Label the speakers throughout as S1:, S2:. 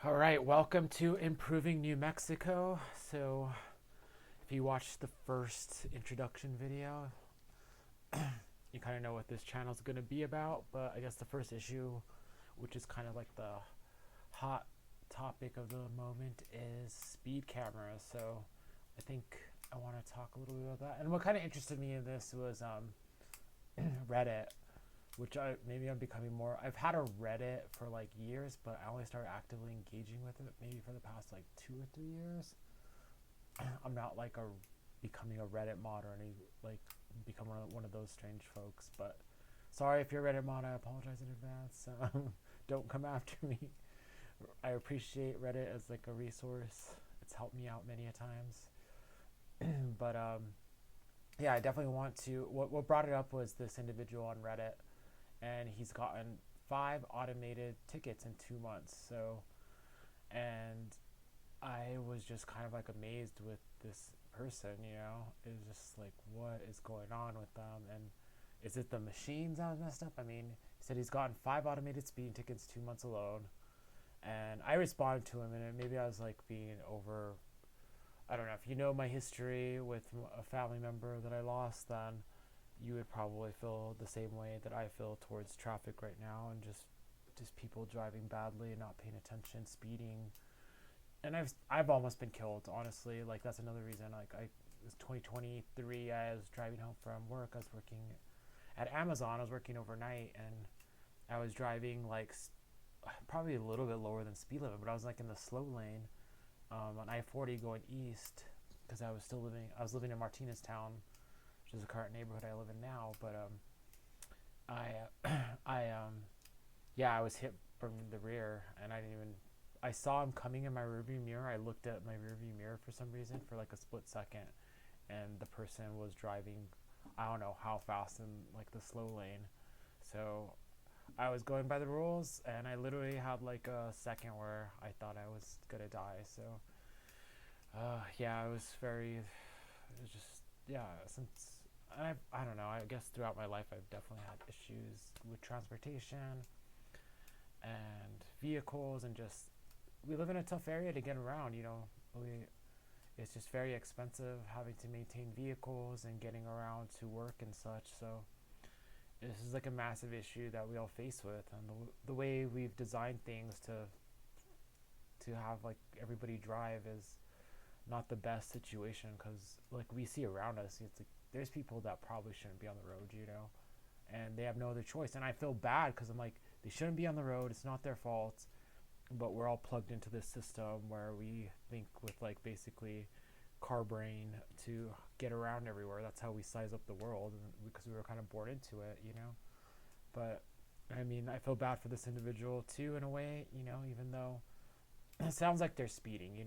S1: All right, welcome to Improving New Mexico. So, if you watched the first introduction video, you kind of know what this channel is going to be about. But I guess the first issue, which is kind of like the hot topic of the moment, is speed cameras. So, I think I want to talk a little bit about that. And what kind of interested me in this was Reddit, which maybe I'm becoming more. I've had a Reddit for like years, but I only started actively engaging with it maybe for the past like 2 or 3 years. I'm not like a becoming a Reddit mod or any like become one of those strange folks. But sorry if you're a Reddit mod, I apologize in advance. Don't come after me. I appreciate Reddit as like a resource. It's helped me out many a times. But yeah, I definitely want to. What brought it up was this individual on Reddit, and he's gotten 5 automated tickets in 2 months. So, and I was just kind of like amazed with this person. It was just like, what is going on with them? And is it the machines that was messed up? I mean, he said he's gotten 5 automated speeding tickets 2 months alone. And I responded to him, and maybe I was like being over. I don't know if you know my history with a family member that I lost, then you would probably feel the same way that I feel towards traffic right now, and just people driving badly and not paying attention, speeding. And I've almost been killed, honestly. Like that's another reason. Like it was 2023. I was driving home from work. I was working at Amazon. I was working overnight, and I was driving like probably a little bit lower than speed limit, but I was like in the slow lane on I-40 going east because I was living in Martinez Town, which is the current neighborhood I live in now. But I I yeah, I was hit from the rear, and I didn't even. I saw him coming in my rearview mirror. I looked at my rearview mirror for some reason for like a split second, and the person was driving. I don't know how fast in like the slow lane. So I was going by the rules, and I literally had like a second where I thought I was gonna die. So yeah, it was very. It was just yeah. Since I don't know. I guess throughout my life, I've definitely had issues with transportation and vehicles, and just we live in a tough area to get around. It's just very expensive having to maintain vehicles and getting around to work and such. So this is like a massive issue that we all face with, and the way we've designed things to have like everybody drive is not the best situation, because like we see around us, it's like there's people that probably shouldn't be on the road, and they have no other choice. And I feel bad because I'm like, they shouldn't be on the road. It's not their fault, but we're all plugged into this system where we think with like basically car brain to get around everywhere. That's how we size up the world, because we were kind of born into it. But I mean, I feel bad for this individual too in a way, even though it sounds like they're speeding.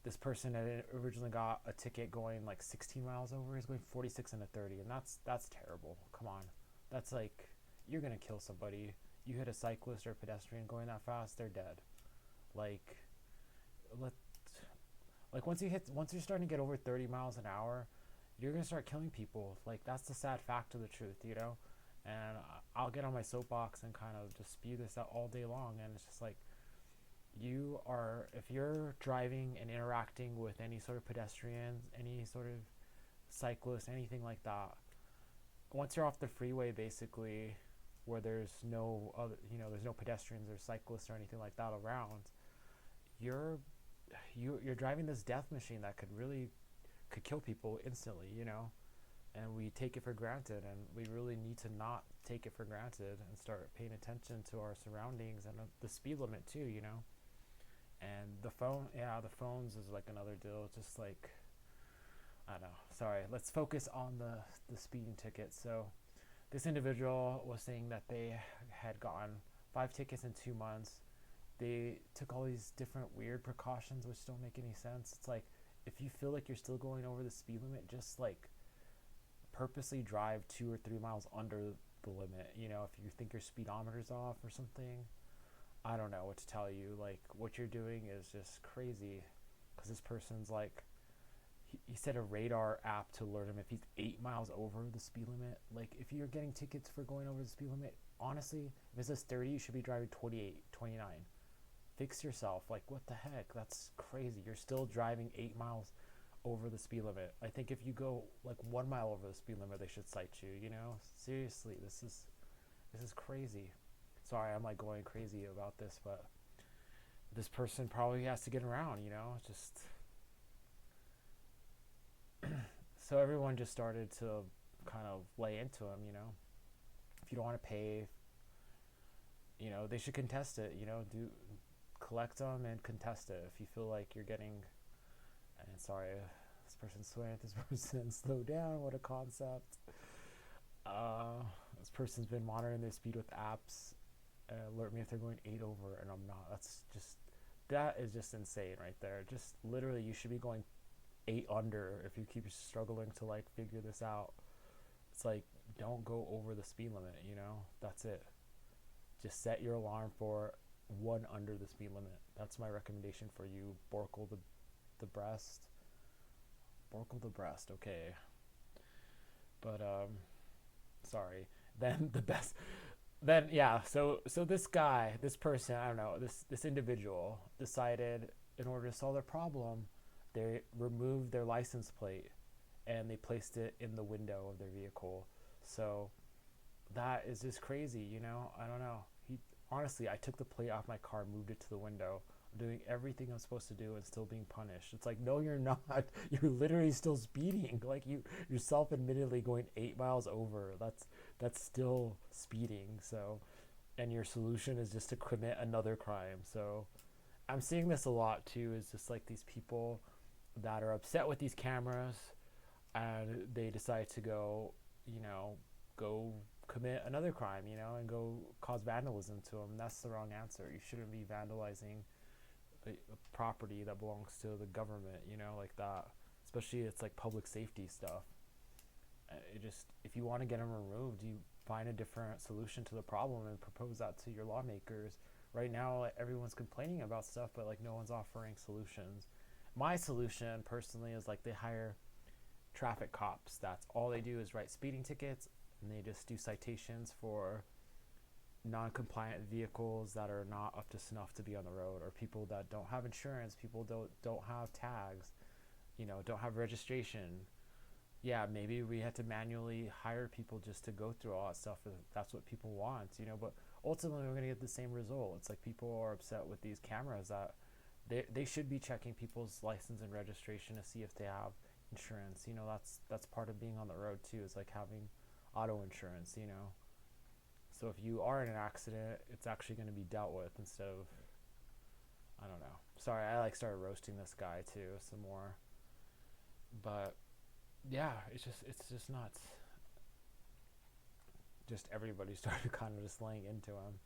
S1: This person had originally got a ticket going like 16 miles over. He's going 46 and a 30, and that's terrible. Come on, that's like, you're gonna kill somebody. You hit a cyclist or a pedestrian going that fast, they're dead. Like, let like once you're starting to get over 30 miles an hour, you're gonna start killing people. Like that's the sad fact of the truth. And I'll get on my soapbox and kind of just spew this out all day long, and it's just like, if you're driving and interacting with any sort of pedestrians, any sort of cyclist, anything like that, once you're off the freeway, basically, where there's no other, there's no pedestrians or cyclists or anything like that around, you're you're driving this death machine that could kill people instantly. And we take it for granted, and we really need to not take it for granted and start paying attention to our surroundings and the speed limit too. And the phones is like another deal. It's just like, I don't know. Sorry, let's focus on the speeding ticket. So this individual was saying that they had gotten 5 tickets in 2 months. They took all these different weird precautions which don't make any sense. It's like, if you feel like you're still going over the speed limit, just like purposely drive 2 or 3 miles under the limit. If you think your speedometer's off or something, I don't know what to tell you. Like, what you're doing is just crazy, because this person's like, he set a radar app to alert him if he's 8 miles over the speed limit. Like, if you're getting tickets for going over the speed limit, honestly, if it says 30, you should be driving 28, 29. fix yourself. Like, what the heck? That's crazy. You're still driving 8 miles over the speed limit. I think if you go like 1 mile over the speed limit, they should cite you. You know, seriously, this is crazy. Sorry, I'm like going crazy about this, but this person probably has to get around. You know, just so everyone just started to kind of lay into him. You know, if you don't want to pay, you know, they should contest it. You know, collect them and contest it if you feel like you're getting. And sorry, this person's swearing at this person. Slow down. What a concept. This person's been monitoring their speed with apps. Alert me if they're going 8 over, and I'm not. That is just insane right there. Just literally, you should be going 8 under if you keep struggling to like figure this out. It's like, don't go over the speed limit. You know, that's it. Just set your alarm for 1 under the speed limit. That's my recommendation for you. Borkle the breast. Borkle the breast. Okay. But sorry. Then the best. Then yeah. So this guy, this person, I don't know, this individual decided in order to solve their problem, they removed their license plate and they placed it in the window of their vehicle. So that is just crazy, you know. I don't know. Honestly, I took the plate off my car, moved it to the window. I'm doing everything I'm supposed to do and still being punished. It's like, no, you're not. You're literally still speeding. Like you're self-admittedly going 8 miles over. That's still speeding. So, and your solution is just to commit another crime. So, I'm seeing this a lot too. Is just like these people that are upset with these cameras, and they decide to go commit another crime, you know, and go cause vandalism to them. That's the wrong answer. You shouldn't be vandalizing a property that belongs to the government, you know, like that. Especially it's like public safety stuff. If you want to get them removed, you find a different solution to the problem and propose that to your lawmakers. Right now, everyone's complaining about stuff, but like no one's offering solutions. My solution personally is like they hire traffic cops. That's all they do is write speeding tickets, and they just do citations for non-compliant vehicles that are not up to snuff to be on the road, or people that don't have insurance, people don't have tags, you know, don't have registration. Yeah, maybe we have to manually hire people just to go through all that stuff if that's what people want, you know, but ultimately we're going to get the same result. It's like people are upset with these cameras that they should be checking people's license and registration to see if they have insurance. You know, that's part of being on the road too, is like having auto insurance, you know. So if you are in an accident, it's actually going to be dealt with instead of, I don't know. Sorry, I like started roasting this guy too some more. But yeah, it's just nuts. Just everybody started kind of just laying into him.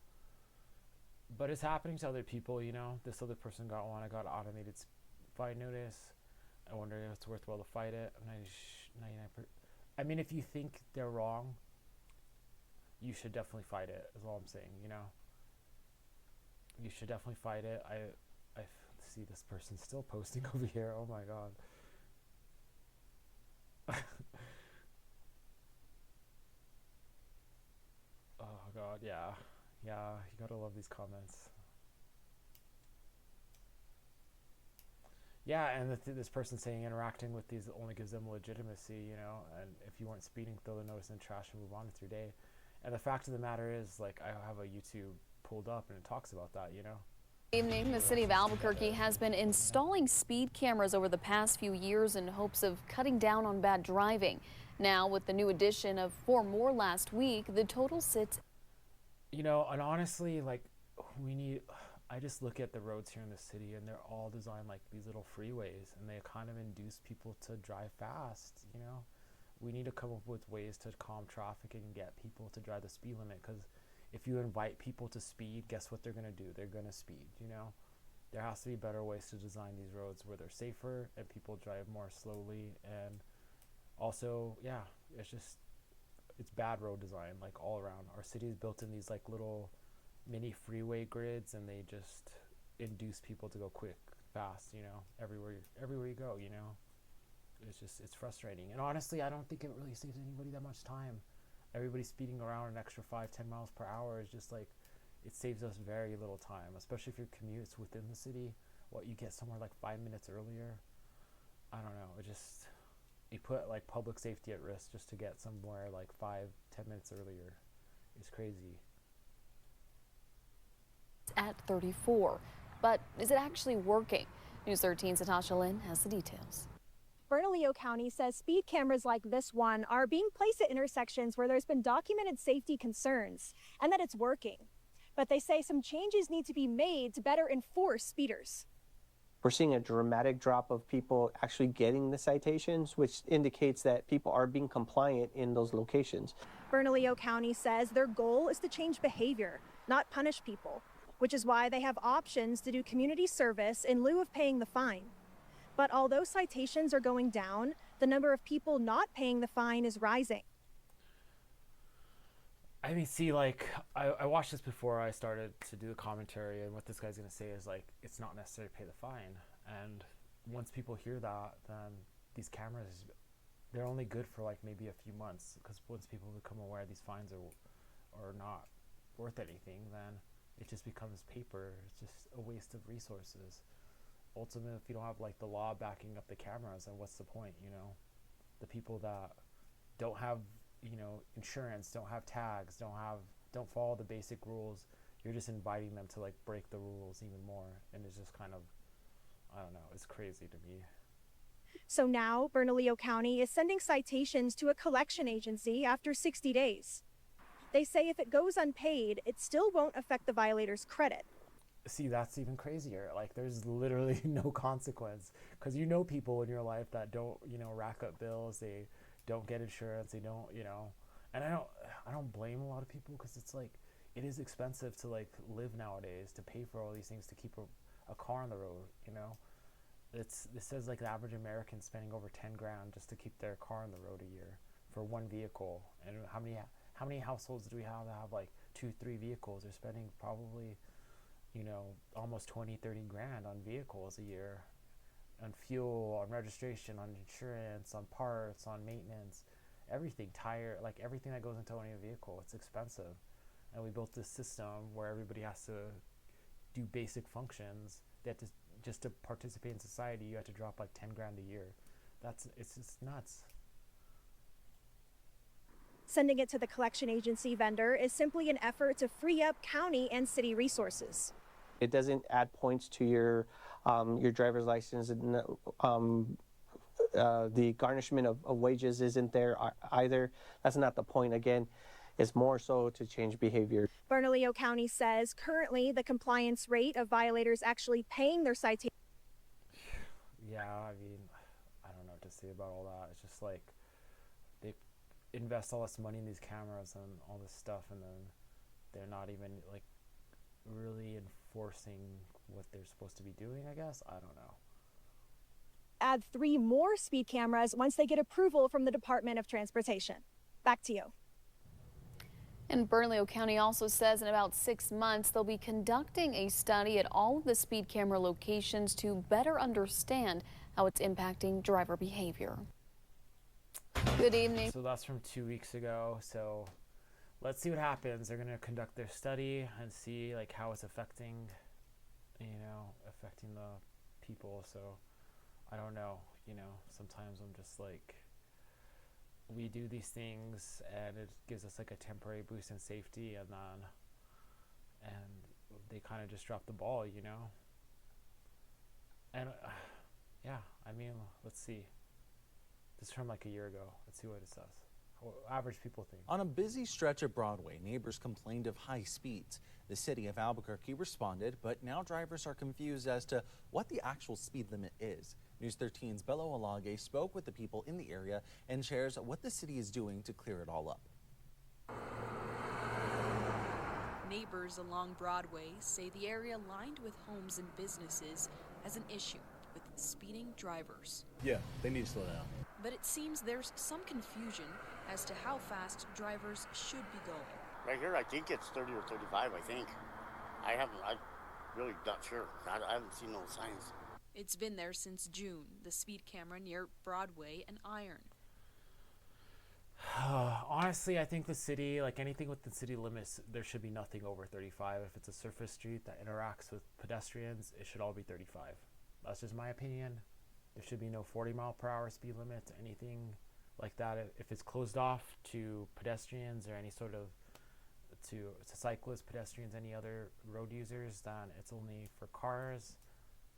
S1: But it's happening to other people, you know. This other person got one. I got an automated fight notice. I wonder if it's worthwhile to fight it. 99%. I mean, if you think they're wrong, you should definitely fight it, is all I'm saying, you know. You should definitely fight it. I see this person still posting over here. Oh my god. Oh god, yeah. Yeah, you gotta love these comments. Yeah, and this person saying interacting with these only gives them legitimacy, you know, and if you weren't speeding, throw the notice in the trash and move on with your day. And the fact of the matter is, like, I have a YouTube pulled up and it talks about that, you know.
S2: Evening, the city of Albuquerque has been installing speed cameras over the past few years in hopes of cutting down on bad driving. Now, with the new addition of 4 more last week, the total sits.
S1: You know, and honestly, like, I just look at the roads here in the city and they're all designed like these little freeways, and they kind of induce people to drive fast, you know. We need to come up with ways to calm traffic and get people to drive the speed limit, because if you invite people to speed, guess what they're going to do? They're going to speed, you know. There has to be better ways to design these roads where they're safer and people drive more slowly. And also, yeah, it's bad road design, like all around. Our city is built in these like little mini freeway grids, and they just induce people to go quick, fast, you know, everywhere you go, you know. It's frustrating. And honestly, I don't think it really saves anybody that much time. Everybody speeding around an extra 5-10 miles per hour is just like, it saves us very little time, especially if your commute's within the city. What, you get somewhere like 5 minutes earlier? I don't know. It just, you put like public safety at risk just to get somewhere like 5-10 minutes earlier. It's crazy.
S2: At 34. But is it actually working? News 13's Natasha Lynn has the details.
S3: Bernalillo County says speed cameras like this one are being placed at intersections where there's been documented safety concerns and that it's working. But they say some changes need to be made to better enforce speeders.
S4: We're seeing a dramatic drop of people actually getting the citations, which indicates that people are being compliant in those locations.
S3: Bernalillo County says their goal is to change behavior, not punish people, which is why they have options to do community service in lieu of paying the fine. But although citations are going down, the number of people not paying the fine is rising.
S1: I mean, see, like, I watched this before I started to do the commentary, and what this guy's going to say is, like, it's not necessary to pay the fine. And once people hear that, then these cameras, they're only good for, like, maybe a few months, because once people become aware these fines are not worth anything, then it just becomes paper. It's just a waste of resources. Ultimately, if you don't have, like, the law backing up the cameras, then what's the point, you know? The people that don't have, you know, insurance, don't have tags, don't follow the basic rules, you're just inviting them to like break the rules even more, and it's just kind of, I don't know, it's crazy to me.
S3: So now Bernalillo County is sending citations to a collection agency after 60 days. They say if it goes unpaid, it still won't affect the violator's credit.
S1: See, that's even crazier. Like, there's literally no consequence, because you know people in your life that don't, you know, rack up bills, they don't get insurance, they don't, you know, and I don't blame a lot of people, because it's like, it is expensive to like live nowadays, to pay for all these things, to keep a car on the road, you know. It says like the average American spending over 10 grand just to keep their car on the road a year for one vehicle. And how many households do we have that have like 2-3 vehicles? They're spending probably, you know, almost 20-30 grand on vehicles a year, on fuel, on registration, on insurance, on parts, on maintenance, everything, tire, like everything that goes into owning a vehicle. It's expensive. And we built this system where everybody has to do basic functions. They have to, just to participate in society, you have to drop like 10 grand a year. It's just nuts.
S3: Sending it to the collection agency vendor is simply an effort to free up county and city resources.
S4: It doesn't add points to your driver's license. The garnishment of wages isn't there either. That's not the point. Again, it's more so to change behavior.
S3: Bernalillo County says currently the compliance rate of violators actually paying their citations.
S1: Yeah, I mean, I don't know what to say about all that. It's just like they invest all this money in these cameras and all this stuff, and then they're not even like really enforcing what they're supposed to be doing, I guess. I don't know.
S3: Add 3 more speed cameras once they get approval from the Department of Transportation. Back to you.
S2: And Bernalillo County also says in about 6 months they'll be conducting a study at all of the speed camera locations to better understand how it's impacting driver behavior. Good evening.
S1: So that's from 2 weeks ago. So let's see what happens. They're going to conduct their study and see like how it's affecting, you know, affecting the people. So I don't know, you know, sometimes I'm just like, we do these things and it gives us like a temporary boost in safety, and they kind of just drop the ball, you know. And yeah, I mean, let's see. This is from like a year ago. Let's see what it says. What average people think.
S5: On a busy stretch of Broadway, neighbors complained of high speeds. The city of Albuquerque responded, but now drivers are confused as to what the actual speed limit is. News 13's Bello Alage spoke with the people in the area and shares what the city is doing to clear it all up.
S6: Neighbors along Broadway say the area lined with homes and businesses has an issue with speeding drivers.
S7: Yeah, they need to slow down.
S6: But it seems there's some confusion as to how fast drivers should be going.
S8: Right here, I think it's 30 or 35, I think. I'm really not sure. I haven't seen no signs.
S6: It's been there since June, the speed camera near Broadway and Iron.
S1: Honestly, I think the city, like anything with the city limits, there should be nothing over 35. If it's a surface street that interacts with pedestrians, it should all be 35. That's just my opinion. There should be no 40-mile-per-hour speed limit to anything like that. If it's closed off to pedestrians or any sort of to cyclists, pedestrians, any other road users, then it's only for cars.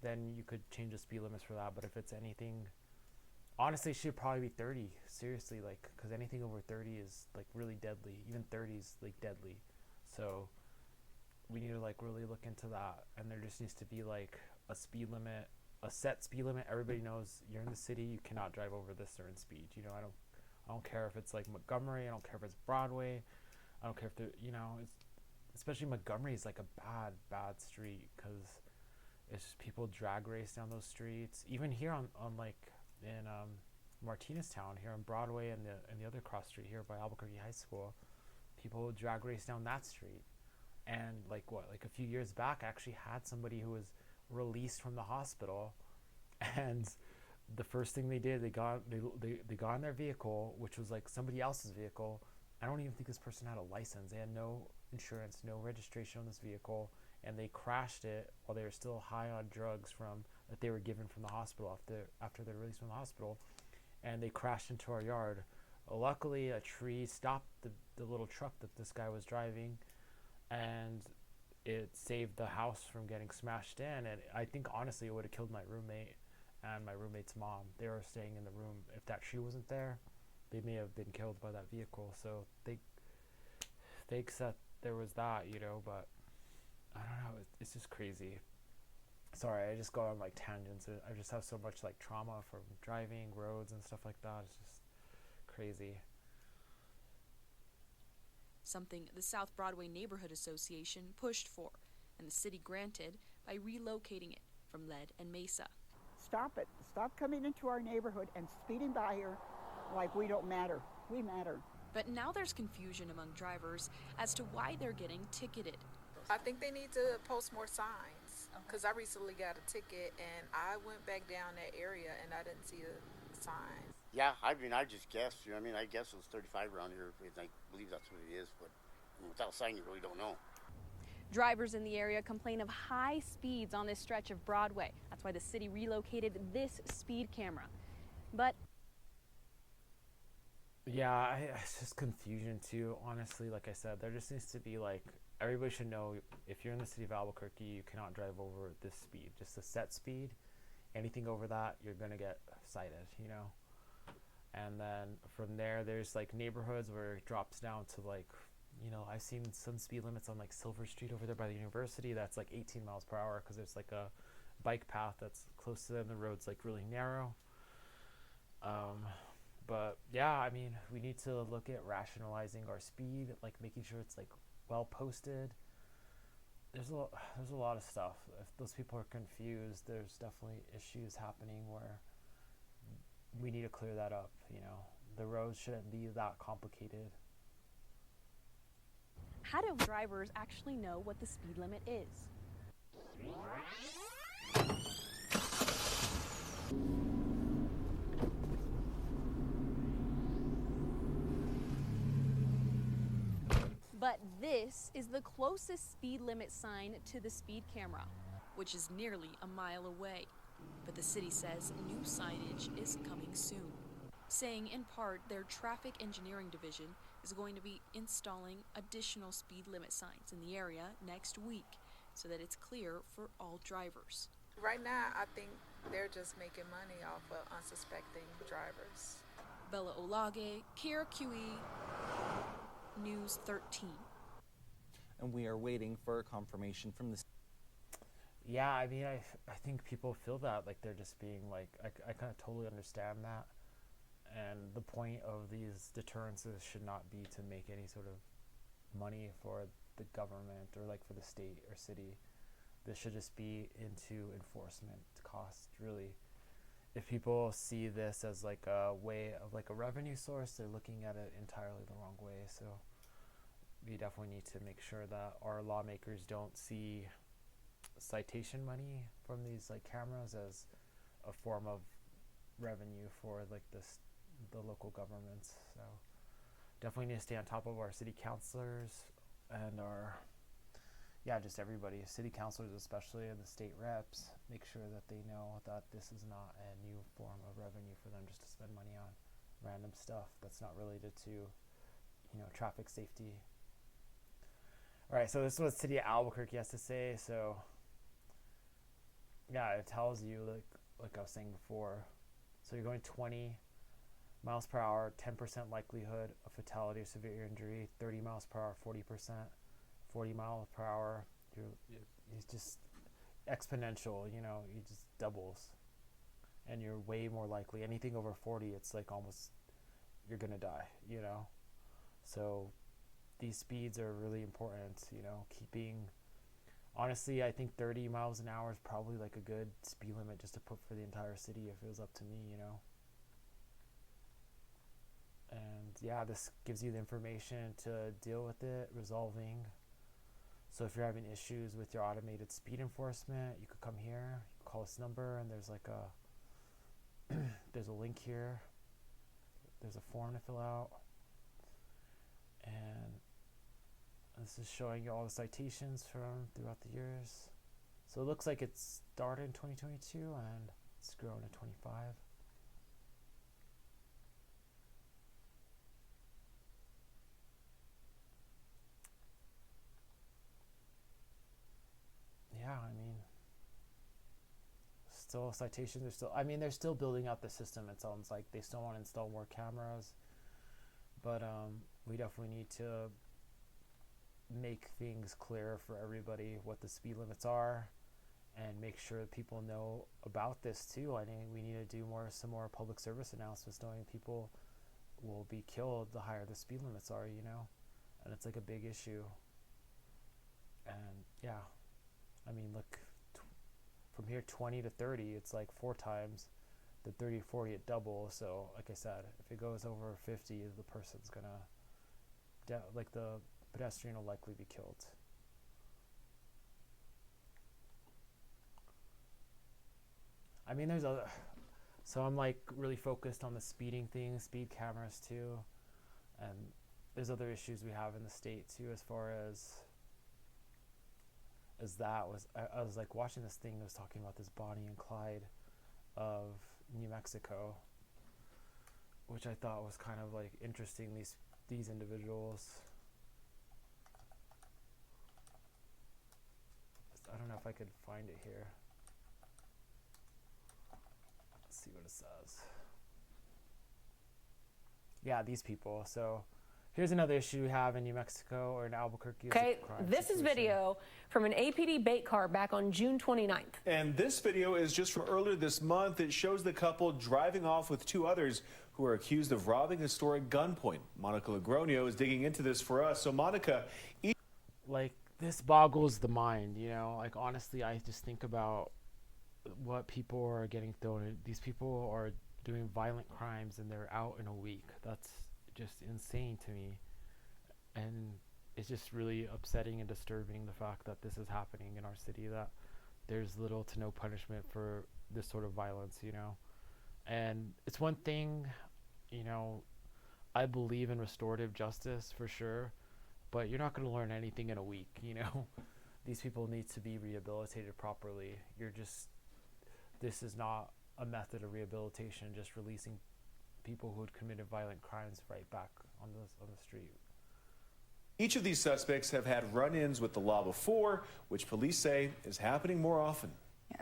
S1: Then you could change the speed limits for that. But if it's anything, honestly, it should probably be 30. Seriously, like, because anything over 30 is like really deadly. Even 30 is like deadly. So we need to like really look into that. And there just needs to be like a speed limit, a set speed limit. Everybody knows you're in the city, you cannot drive over this certain speed. You know, I don't care if it's like Montgomery. I don't care if it's Broadway. I don't care if it's especially Montgomery is like a bad street because it's just people drag race down those streets. Even here on like in Martineztown here on Broadway and the other cross street here by Albuquerque High School, people drag race down that street. And like a few years back, I actually had somebody who was released from the hospital, and the first thing they did, they got in their vehicle, which was like somebody else's vehicle. I don't even think this person had a license. They had no insurance, no registration on this vehicle, and they crashed it while they were still high on drugs that they were given from the hospital after they're released from the hospital, and they crashed into our yard. Luckily, a tree stopped the little truck that this guy was driving, and it saved the house from getting smashed in. And I think honestly it would have killed my roommate and my roommate's mom. They were staying in the room. If that tree wasn't there, they may have been killed by that vehicle. So they accept there was that, but I don't know, it's just crazy. Sorry, I just go on like tangents. I just have so much like trauma from driving roads and stuff like that. It's just crazy.
S6: Something the South Broadway Neighborhood Association pushed for, and the city granted by relocating it from Lead and Mesa.
S7: Stop it. Stop coming into our neighborhood and speeding by here like we don't matter. We matter.
S6: But now there's confusion among drivers as to why they're getting ticketed.
S9: I think they need to post more signs, because I recently got a ticket and I went back down that area and I didn't see a sign.
S8: Yeah, I mean, I just guessed. I guess it was 35 around here. I believe that's what it is, but without a sign, you really don't know.
S2: Drivers in the area complain of high speeds on this stretch of Broadway. That's why the city relocated this speed camera. But
S1: yeah, it's just confusion too. Honestly, like I said, there just needs to be like, everybody should know if you're in the city of Albuquerque, you cannot drive over this speed, just a set speed. Anything over that, you're gonna get cited, And then from there, there's like neighborhoods where it drops down to like, I've seen some speed limits on like Silver Street over there by the university that's like 18 miles per hour because there's like a bike path that's close to them. The road's like really narrow. But yeah, I mean, we need to look at rationalizing our speed, like making sure it's like well posted. There's a lot of stuff. If those people are confused, there's definitely issues happening where we need to clear that up. The roads shouldn't be that complicated.
S2: how do drivers actually know what the speed limit is? But this is the closest speed limit sign to the speed camera,
S6: which is nearly a mile away. But the city says new signage is coming soon, saying in part their traffic engineering division is going to be installing additional speed limit signs in the area next week so that it's clear for all drivers.
S9: Right now, I think they're just making money off of unsuspecting drivers.
S6: Bella Olage, KRQE, News 13.
S5: And we are waiting for confirmation from the
S1: Yeah, I mean, I think people feel that, like, they're just being, like, I kind of totally understand that. And the point of these deterrences should not be to make any sort of money for the government or, like, for the state or city. This should just be into enforcement costs, really. If people see this as, like, a way of, like, a revenue source, they're looking at it entirely the wrong way. So we definitely need to make sure that our lawmakers don't see citation money from these like cameras as a form of revenue for like the local governments. So definitely need to stay on top of our city councilors and our, yeah, just everybody, city councilors especially, and the state reps. Make sure that they know that this is not a new form of revenue for them just to spend money on random stuff that's not related to, you know, traffic safety. All right, so this is what City of Albuquerque has to say. So yeah, it tells you, like I was saying before, so you're going 20 miles per hour, 10% likelihood of fatality or severe injury, 30 miles per hour, 40%, 40 miles per hour, it's just exponential, you know, it just doubles. And you're way more likely, anything over 40, it's like almost, you're gonna die, you know? So these speeds are really important, you know, keeping, honestly, I think 30 miles an hour is probably like a good speed limit just to put for the entire city if it was up to me, you know? And yeah, this gives you the information to deal with it, resolving. So if you're having issues with your automated speed enforcement, you could come here, you can call this number, and there's like a there's a link here. There's a form to fill out. And this is showing you all the citations from throughout the years. So it looks like it started in 2022 and it's grown to 25. Yeah, I mean, still citations are still, I mean, they're still building out the system. It sounds like they still want to install more cameras, but we definitely need to make things clear for everybody what the speed limits are and make sure that people know about this too. I think we need to do some more public service announcements, knowing people will be killed the higher the speed limits are, you know, and it's like a big issue. And yeah, I mean, look, from here 20 to 30, it's like 4 times. The 30 to 40, it doubles. So like I said, if it goes over 50, the person's gonna, like the pedestrian will likely be killed. I mean, there's other, so I'm like really focused on the speeding thing, speed cameras too, and there's other issues we have in the state too, as far as that was, I was like watching this thing that was talking about this Bonnie and Clyde of New Mexico, which I thought was kind of like interesting, these individuals. I don't know if I could find it here. Let's see what it says. Yeah, these people. So here's another issue we have in New Mexico or in Albuquerque.
S10: Okay, this is video from an APD bait car back on June 29th.
S11: And this video is just from earlier this month. It shows the couple driving off with 2 others who are accused of robbing a store at gunpoint. Monica Lagronio is digging into this for us. So Monica,
S1: like, this boggles the mind, you know, like honestly, I just think about what people are getting thrown in. These people are doing violent crimes and they're out in a week. That's just insane to me. And it's just really upsetting and disturbing, the fact that this is happening in our city, that there's little to no punishment for this sort of violence, you know. And it's one thing, you know, I believe in restorative justice for sure, but you're not going to learn anything in a week, you know. These people need to be rehabilitated properly. This is not a method of rehabilitation, just releasing people who had committed violent crimes right back on the street.
S11: each of these suspects have had run-ins with the law before, which police say is happening more often.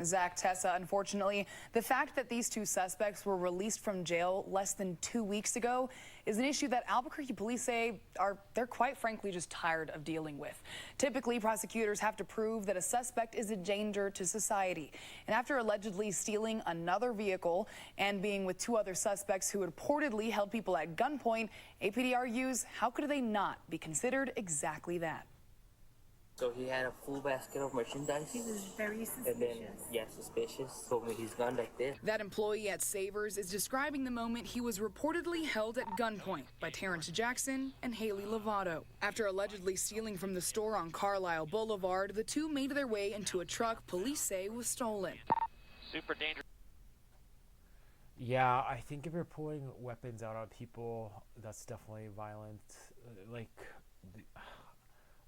S12: Zach, Tessa, unfortunately, the fact that these 2 suspects were released from jail less than 2 weeks ago is an issue that Albuquerque police say they're quite frankly just tired of dealing with. Typically, prosecutors have to prove that a suspect is a danger to society. And after allegedly stealing another vehicle and being with 2 other suspects who reportedly held people at gunpoint, APD argues, how could they not be considered exactly that?
S13: So he had a full basket of merchandise.
S14: He was very suspicious.
S13: And then, yeah, suspicious. Told me he's gone like this.
S12: That employee at Savers is describing the moment he was reportedly held at gunpoint by Terrence Jackson and Haley Lovato. After allegedly stealing from the store on Carlisle Boulevard, the 2 made their way into a truck police say was stolen.
S15: Super dangerous.
S1: Yeah, I think if you're pulling weapons out on people, that's definitely violent. Like,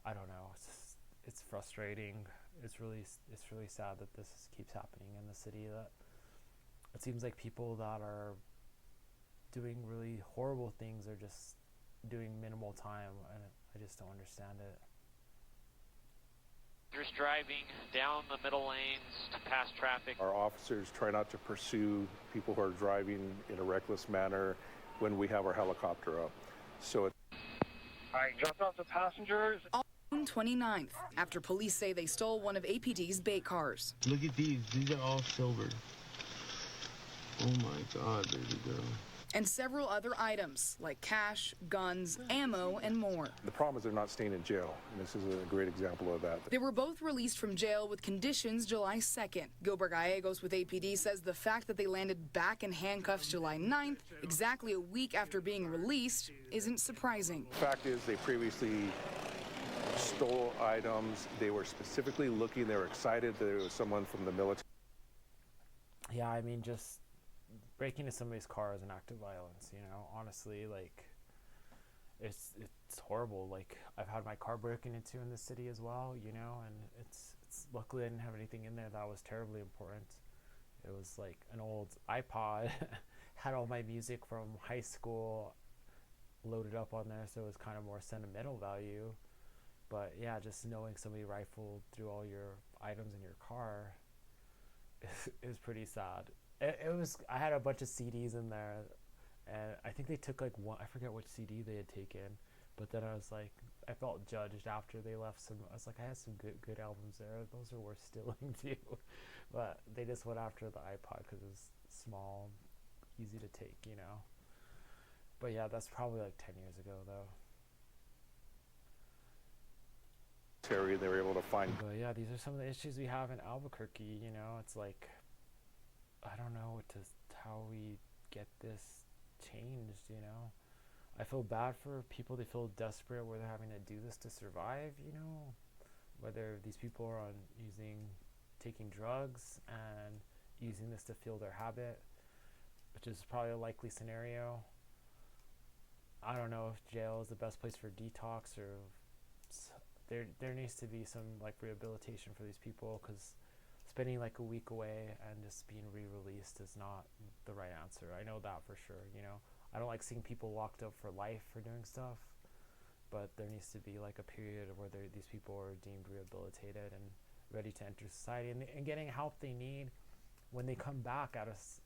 S1: I don't know. It's frustrating. It's really sad that keeps happening in the city. That it seems like people that are doing really horrible things are just doing minimal time, and I just don't understand it.
S14: Just driving down the middle lanes to pass traffic.
S15: Our officers try not to pursue people who are driving in a reckless manner when we have our helicopter up. So it's
S16: all right, drop off the passengers.
S12: June 29th, after police say they stole one of APD's bait cars.
S17: Look at these. These are all silver. Oh my God, baby girl.
S12: And several other items like cash, guns, ammo, and more.
S15: the problem is they're not staying in jail, and this is a great example of that.
S12: They were both released from jail with conditions July 2nd. Gilbert Gallegos with APD says the fact that they landed back in handcuffs July 9th, exactly a week after being released, isn't surprising.
S15: The fact is they previously stole items. They were specifically looking, they were excited that it was someone from the military.
S1: Yeah, I mean, just breaking into somebody's car is an act of violence, you know, honestly. Like, it's horrible. Like, I've had my car broken into in the city as well, you know, and it's luckily I didn't have anything in there that was terribly important. It was like an old iPod, had all my music from high school loaded up on there, so it was kind of more sentimental value. But yeah, just knowing somebody rifled through all your items in your car is pretty sad. I had a bunch of CDs in there, and I think they took like one, I forget which CD they had taken, but then I was like, I felt judged after they left some. I was like, I had some good albums there, those are worth stealing too. But they just went after the iPod because it was small, easy to take, you know. But yeah, that's probably like 10 years ago though.
S15: Terry, they were able to find.
S1: But yeah, these are some of the issues we have in Albuquerque, you know. It's like, I don't know how we get this changed, you know. I feel bad for people. They feel desperate where they're having to do this to survive, you know. Whether these people are taking drugs and using this to fuel their habit, which is probably a likely scenario. I don't know if jail is the best place for detox, or there needs to be some like rehabilitation for these people, because spending like a week away and just being re-released is not the right answer. I know that for sure, you know. I don't like seeing people locked up for life for doing stuff, but there needs to be like a period where these people are deemed rehabilitated and ready to enter society, and getting help they need when they come back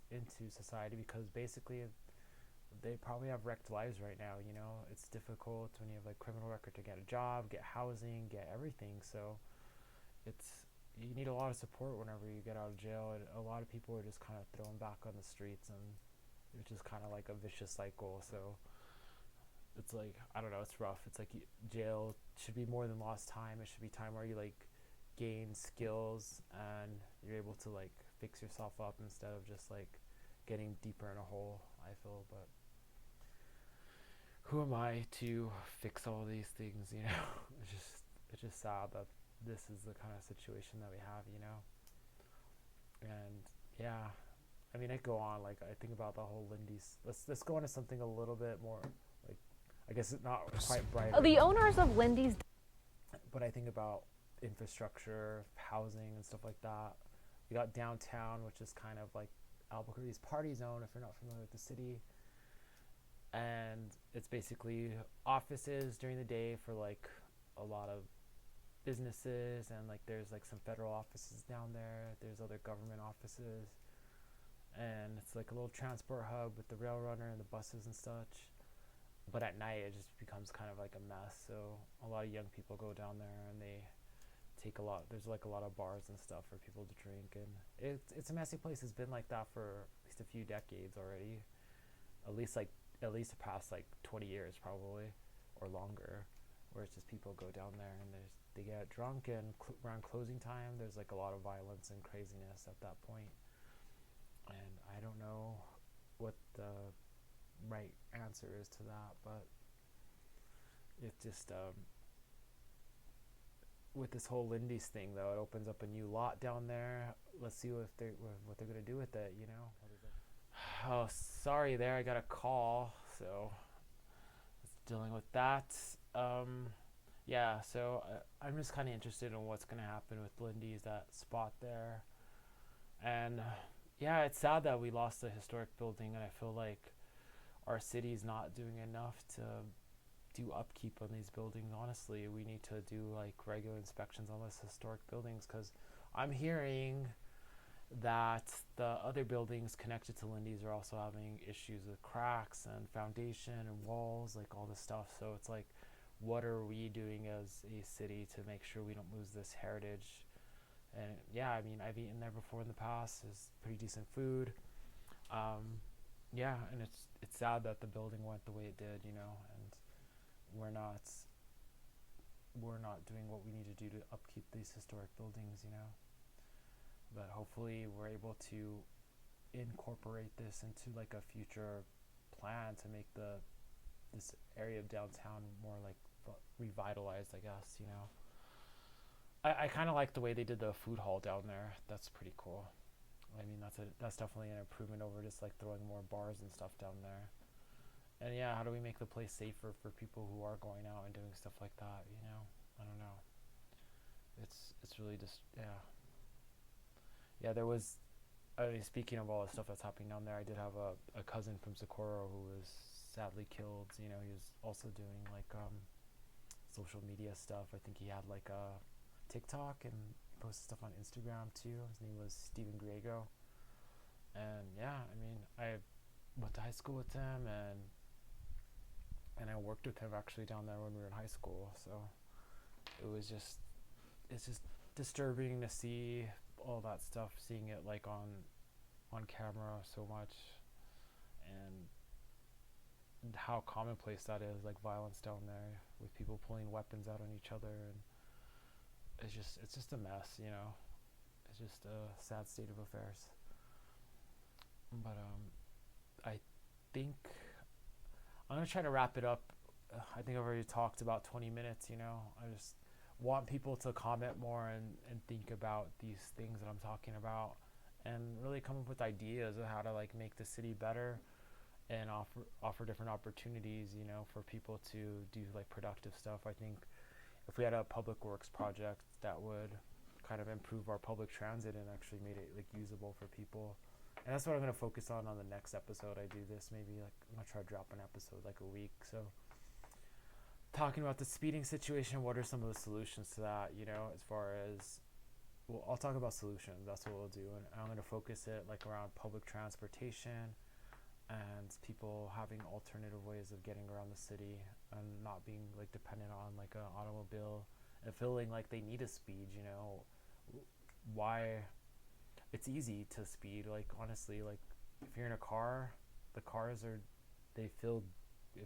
S1: into society, because basically they probably have wrecked lives right now, you know. It's difficult when you have like criminal record to get a job, get housing, get everything, so you need a lot of support whenever you get out of jail, and a lot of people are just kind of thrown back on the streets, and it's just kind of like a vicious cycle. So it's like, I don't know, it's rough. It's like jail should be more than lost time. It should be time where you like gain skills and you're able to like fix yourself up instead of just like getting deeper in a hole, I feel. But who am I to fix all these things, you know? It's just sad that this is the kind of situation that we have, you know. And yeah, I mean, I go on, like, I think about the whole Lindy's. Let's go on to something a little bit more, like, I guess it's not quite bright.
S2: The owners of Lindy's.
S1: But I think about infrastructure, housing, and stuff like that. We got downtown, which is kind of like Albuquerque's party zone, if you're not familiar with the city. And it's basically offices during the day for like a lot of businesses, and like there's like some federal offices down there, there's other government offices, and it's like a little transport hub with the rail runner and the buses and such. But at night it just becomes kind of like a mess, so a lot of young people go down there and they take there's like a lot of bars and stuff for people to drink, and it's a messy place. It's been like that for at least a few decades already, at least the past like 20 years probably, or longer, where it's just people go down there and they get drunk, and around closing time there's like a lot of violence and craziness at that point. And I don't know what the right answer is to that, but it just with this whole Lindy's thing though, it opens up a new lot down there. Let's see what they're gonna do with it, you know. Oh, sorry there. I got a call, so dealing with that. Yeah, so I'm just kind of interested in what's going to happen with Lindy's, that spot there. And yeah, it's sad that we lost a historic building, and I feel like our city's not doing enough to do upkeep on these buildings. Honestly, we need to do like regular inspections on those historic buildings, because I'm hearing that the other buildings connected to Lindy's are also having issues with cracks and foundation and walls, like all this stuff. So it's like, what are we doing as a city to make sure we don't lose this heritage? And yeah, I mean, I've eaten there before in the past. It's pretty decent food. Yeah, and it's sad that the building went the way it did, you know, and we're not doing what we need to do to upkeep these historic buildings, you know. But hopefully we're able to incorporate this into like a future plan to make this area of downtown more like revitalized, I guess, you know. I kind of like the way they did the food hall down there. That's pretty cool. I mean, that's definitely an improvement over just like throwing more bars and stuff down there. And yeah, how do we make the place safer for people who are going out and doing stuff like that, you know? I don't know. It's really just, yeah. Yeah, there was, I mean, speaking of all the stuff that's happening down there, I did have a cousin from Socorro who was sadly killed. You know, he was also doing like social media stuff. I think he had like a TikTok and posted stuff on Instagram too. His name was Steven Griego. And yeah, I mean, I went to high school with him, and I worked with him actually down there when we were in high school. So it's just disturbing to see all that stuff, seeing it like on camera so much, and how commonplace that is, like violence down there with people pulling weapons out on each other, and it's just a mess, you know. It's just a sad state of affairs. But I think I'm gonna try to wrap it up. I think I've already talked about 20 minutes, you know. I just want people to comment more and think about these things that I'm talking about, and really come up with ideas of how to like make the city better and offer different opportunities, you know, for people to do like productive stuff. I think if we had a public works project that would kind of improve our public transit and actually made it like usable for people. And that's what I'm going to focus on the next episode I do this. Maybe like I'm going to try to drop an episode like a week. So talking about the speeding situation, what are some of the solutions to that, you know, as far as, well, I'll talk about solutions. That's what we'll do. And I'm going to focus it like around public transportation and people having alternative ways of getting around the city and not being like dependent on like an automobile and feeling like they need a speed, you know. Why it's easy to speed, like honestly, like if you're in a car, the cars are, it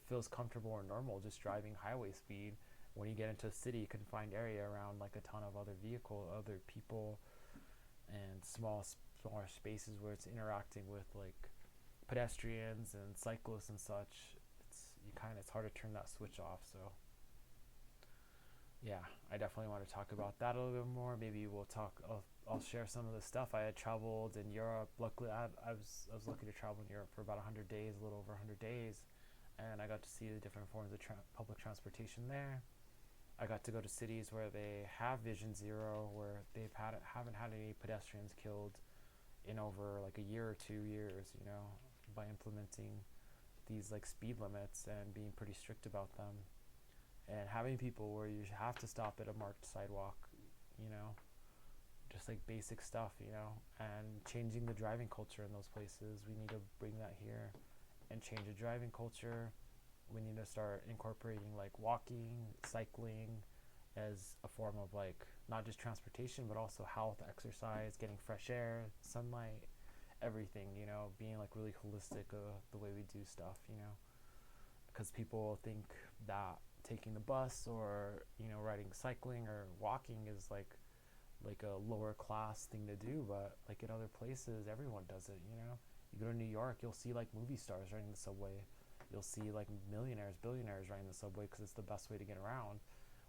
S1: feels comfortable or normal just driving highway speed. When you get into a city, confined area around like a ton of other people, and smaller spaces where it's interacting with like pedestrians and cyclists and such, it's hard to turn that switch off. So yeah, I definitely want to talk about that a little bit more. Maybe I'll share some of the stuff. I had traveled in Europe. Luckily, I was lucky to travel in Europe for about 100 days, a little over 100 days, and I got to see the different forms of public transportation there. I got to go to cities where they have Vision Zero, where haven't had any pedestrians killed in over like a year or 2 years, you know, by implementing these like speed limits and being pretty strict about them, and having people where you have to stop at a marked sidewalk, you know, just like basic stuff, you know, and changing the driving culture in those places. We need to bring that here and change the driving culture. We need to start incorporating like walking, cycling as a form of like not just transportation, but also health, exercise, getting fresh air, sunlight, everything, you know, being like really holistic the way we do stuff, you know, because people think that taking the bus or, you know, cycling or walking is like a lower class thing to do, but like in other places everyone does it, you know. You go to New York, you'll see like movie stars riding the subway. You'll see like millionaires, billionaires riding the subway because it's the best way to get around.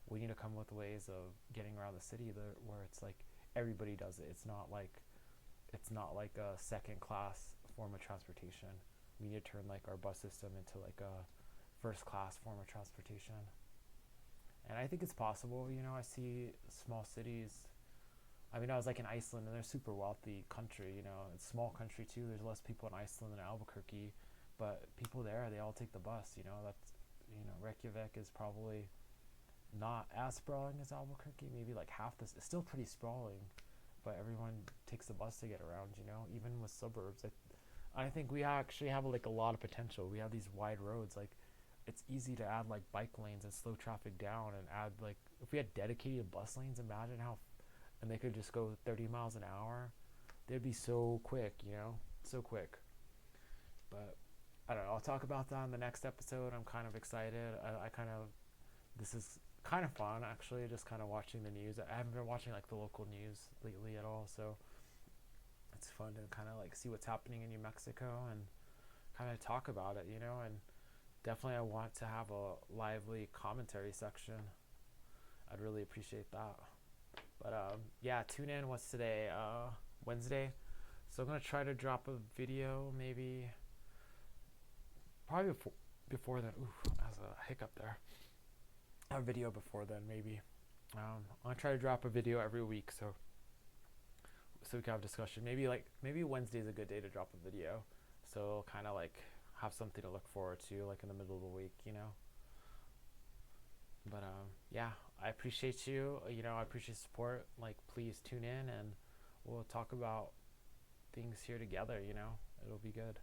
S1: We need to come with ways of getting around the city where it's like everybody does it. It's not like a second class form of transportation. We need to turn like our bus system into like a first class form of transportation. And I think it's possible. You know, I see small cities. I mean, I was like in Iceland, and they're super wealthy country. You know, it's a small country too. There's less people in Iceland than Albuquerque, but people there, they all take the bus. You know, Reykjavik is probably not as sprawling as Albuquerque. Maybe like half this. It's still pretty sprawling, but everyone takes the bus to get around. You know, even with suburbs, I think we actually have like a lot of potential. We have these wide roads. Like, it's easy to add like bike lanes and slow traffic down, and add like, if we had dedicated bus lanes, imagine how, and they could just go 30 miles an hour. They'd be so quick, you know, so quick. But I don't know. I'll talk about that in the next episode. I'm kind of excited. This is kind of fun actually, just kind of watching the news. I haven't been watching like the local news lately at all, so it's fun to kind of like see what's happening in New Mexico and kind of talk about it, you know. And definitely I want to have a lively commentary section. I'd really appreciate that. But yeah, tune in. What's today? Wednesday. So I'm gonna try to drop a video, maybe probably before then. Ooh, that's a hiccup there. A video before then, maybe. I'll try to drop a video every week, so we can have discussion. Maybe Wednesday's a good day to drop a video, so kind of like have something to look forward to, like in the middle of the week, you know. But yeah, I appreciate you. You know, I appreciate support. Like, please tune in, and we'll talk about things here together. You know, it'll be good.